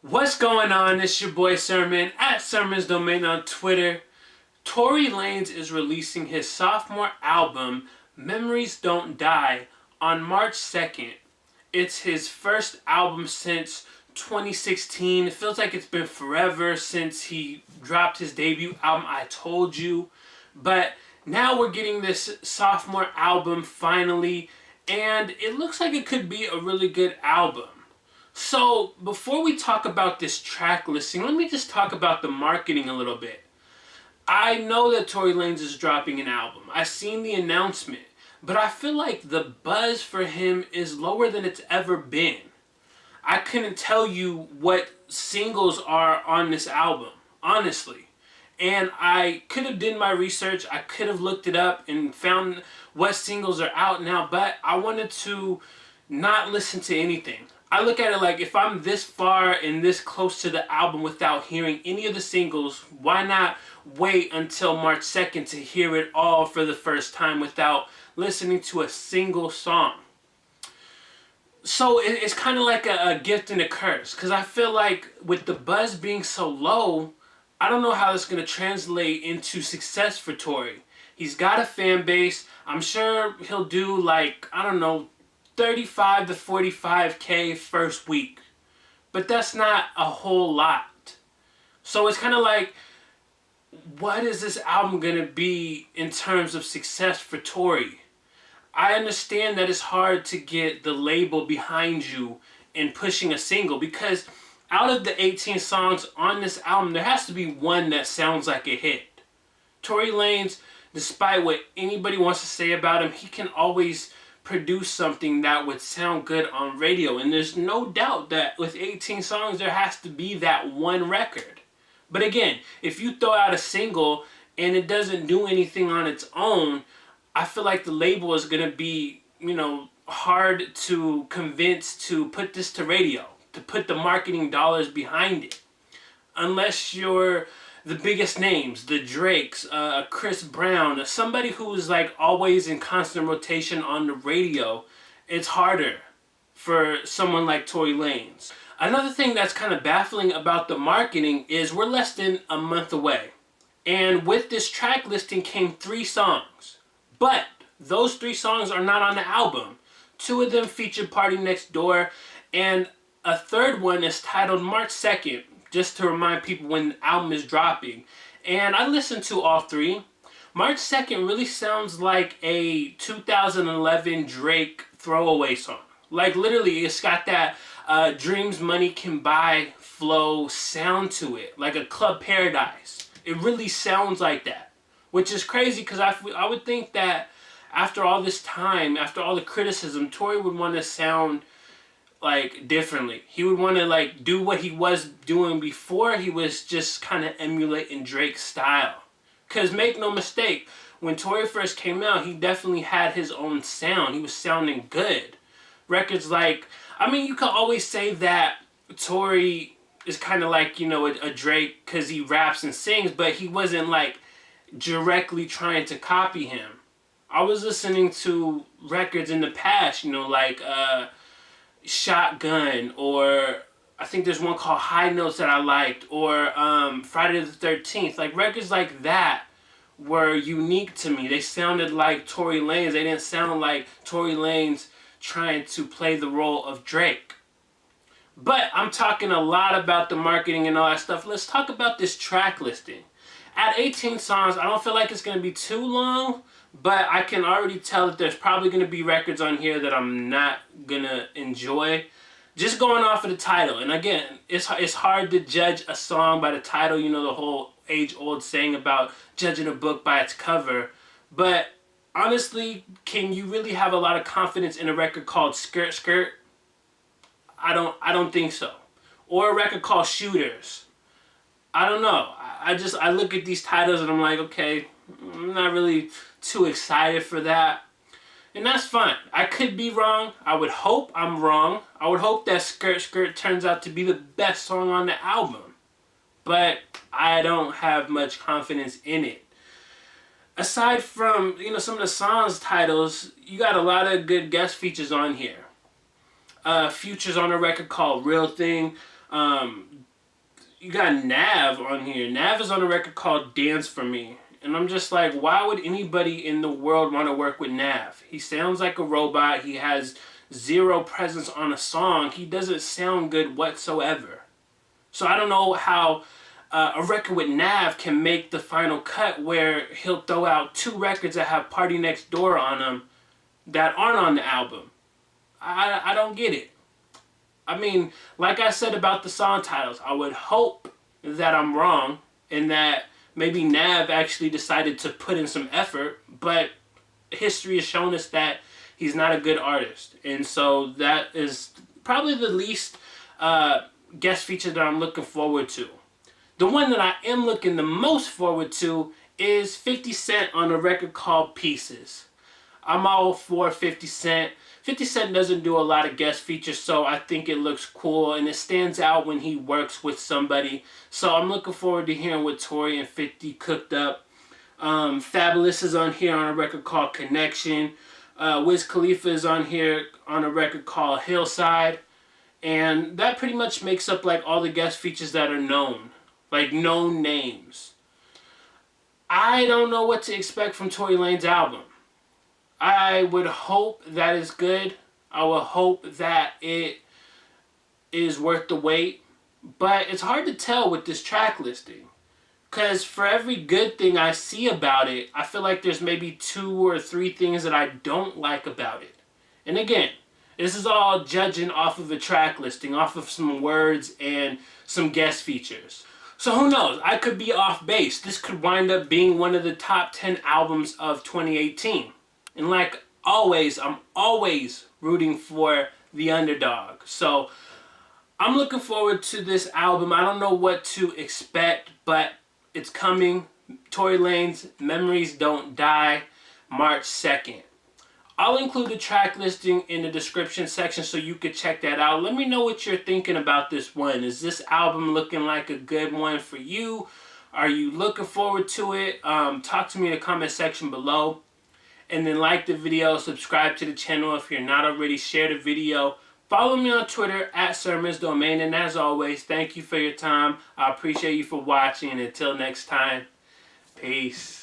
What's going on? It's your boy Sermon at Sermon's Domain on Twitter. Tory Lanez is releasing his sophomore album, Memories Don't Die, on March 2nd. It's his first album since 2016. It feels like it's been forever since he dropped his debut album, I Told You. But now we're getting this sophomore album finally, and it looks like it could be a really good album. So, before we talk about this track listing, let me just talk about the marketing a little bit. I know that Tory Lanez is dropping an album. I've seen the announcement. But I feel like the buzz for him is lower than it's ever been. I couldn't tell you what singles are on this album, honestly. And I could have done my research. I could have looked it up and found what singles are out now. But I wanted to not listen to anything. I look at it like, if I'm this far and this close to the album without hearing any of the singles, why not wait until March 2nd to hear it all for the first time without listening to a single song? So it's kind of like a gift and a curse, because I feel like with the buzz being so low, I don't know how it's going to translate into success for Tory. He's got a fan base. I'm sure he'll do, like, I don't know, 35 to 45K first week. But that's not a whole lot. So it's kind of like, what is this album going to be in terms of success for Tory? I understand that it's hard to get the label behind you in pushing a single, because out of the 18 songs on this album, there has to be one that sounds like a hit. Tory Lanez, despite what anybody wants to say about him, he can always produce something that would sound good on radio. And there's no doubt that with 18 songs, there has to be that one record. But again, if you throw out a single and it doesn't do anything on its own, I feel like the label is going to be, hard to convince to put this to radio, to put the marketing dollars behind it. Unless you're the biggest names, the Drakes, Chris Brown, somebody who's like always in constant rotation on the radio, it's harder for someone like Tory Lanez. Another thing that's kind of baffling about the marketing is we're less than a month away. And with this track listing came 3 songs. But those 3 songs are not on the album. 2 of them feature Party Next Door, and a third one is titled March 2nd, just to remind people when the album is dropping. And I listened to all 3. March 2nd really sounds like a 2011 Drake throwaway song. Like, literally, it's got that Dreams Money Can Buy flow sound to it, like a Club Paradise. It really sounds like that, which is crazy, because I would think that after all this time, after all the criticism, Tory would want to sound like differently. He would want to like do what he was doing before. He was just kind of emulating Drake's style. Because make no mistake, when Tory first came out, he definitely had his own sound. He was sounding good. Records like, you can always say that Tory is kind of like, a Drake because he raps and sings, but he wasn't like directly trying to copy him. I was listening to records in the past, like Shotgun, or I think there's one called High Notes that I liked, or Friday the 13th. Like, records like that were unique to me. They sounded like Tory Lanez. They didn't sound like Tory Lanez trying to play the role of Drake. But I'm talking a lot about the marketing and all that stuff. Let's talk about this track listing. At 18 songs, I don't feel like it's going to be too long, but I can already tell that there's probably going to be records on here that I'm not going to enjoy. Just going off of the title. And again, it's hard to judge a song by the title. The whole age-old saying about judging a book by its cover. But honestly, can you really have a lot of confidence in a record called Skrt Skrt? I don't think so. Or a record called Shooters. I don't know. I look at these titles and I'm like, okay, I'm not really too excited for that. And that's fine. I could be wrong. I would hope I'm wrong. I would hope that Skrt Skrt turns out to be the best song on the album. But I don't have much confidence in it. Aside from, some of the songs titles, you got a lot of good guest features on here. Future's on a record called Real Thing. You got Nav on here. Nav is on a record called Dance For Me. And I'm just like, why would anybody in the world want to work with Nav? He sounds like a robot. He has zero presence on a song. He doesn't sound good whatsoever. So I don't know how a record with Nav can make the final cut where he'll throw out 2 records that have Party Next Door on them that aren't on the album. I don't get it. I mean, like I said about the song titles, I would hope that I'm wrong and that maybe Nav actually decided to put in some effort, but history has shown us that he's not a good artist. And so that is probably the least guest feature that I'm looking forward to. The one that I am looking the most forward to is 50 Cent on a record called Pieces. I'm all for 50 Cent. 50 Cent doesn't do a lot of guest features, so I think it looks cool and it stands out when he works with somebody. So I'm looking forward to hearing what Tory and 50 cooked up. Fabolous is on here on a record called Connection. Wiz Khalifa is on here on a record called Hillside. And that pretty much makes up like all the guest features that are known. Like known names. I don't know what to expect from Tory Lanez album. I would hope that it's good. I would hope that it is worth the wait. But it's hard to tell with this track listing. Because for every good thing I see about it, I feel like there's maybe 2 or 3 things that I don't like about it. And again, this is all judging off of a track listing, off of some words and some guest features. So who knows? I could be off base. This could wind up being one of the top 10 albums of 2018. And like always, I'm always rooting for the underdog. So I'm looking forward to this album. I don't know what to expect, but it's coming. Tory Lanez, Memories Don't Die, March 2nd. I'll include the track listing in the description section so you can check that out. Let me know what you're thinking about this one. Is this album looking like a good one for you? Are you looking forward to it? Talk to me in the comment section below. And then like the video, subscribe to the channel if you're not already, share the video. Follow me on Twitter @SirMsDomain. And as always, thank you for your time. I appreciate you for watching. And until next time, peace.